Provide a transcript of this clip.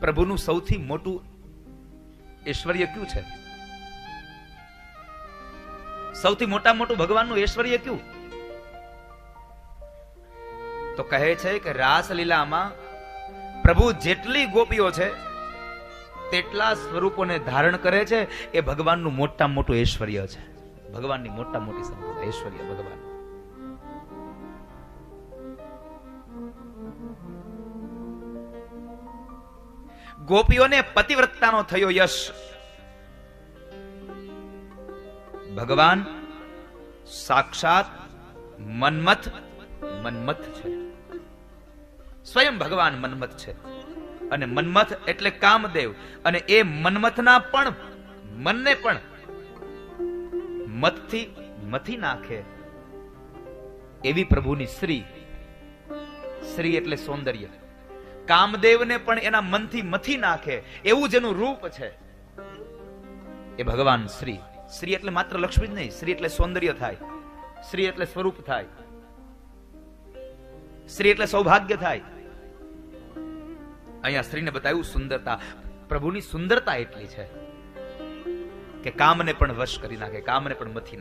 પ્રભુનું સૌથી મોટું ઐશ્વર્ય કયું છે? સૌથી મોટું ભગવાનનું ઐશ્વર્ય કયું? તો કહે છે કે રાસલીલામાં પ્રભુ જેટલી ગોપીઓ છે તેટલા સ્વરૂપોને ધારણ કરે છે. એ ભગવાનનું મોટામાં મોટું ઐશ્વર્ય છે. ભગવાનની મોટામાં મોટી સંપત્તિ ઐશ્વર્ય ભગવાન. ગોપીઓને પતિવ્રતાનો થયો યશ. ભગવાન સાક્ષાત મન્મથ છે. સ્વયં ભગવાન મન્મથ છે. અને મન્મથ એટલે કામદેવ. અને એ મન્મથના પણ મનને પણ મતથી મથી નાખે એવી પ્રભુની શ્રી એટલે સૌંદર્ય. કામદેવને પણ એના મનથી મથી નાખે એવું જેનું રૂપ છે એ ભગવાન શ્રી. શ્રી એટલે માત્ર લક્ષ્મી જ નહીં, શ્રી એટલે સૌંદર્ય થાય, શ્રી એટલે સ્વરૂપ થાય, શ્રી એટલે સૌભાગ્ય થાય. અહીંયા સ્ત્રીને બતાવ્યું સુંદરતા. પ્રભુની સુંદરતા એટલી છે કે કામને પણ વશ કરી નાખે, કામને પણ મથી નાખે.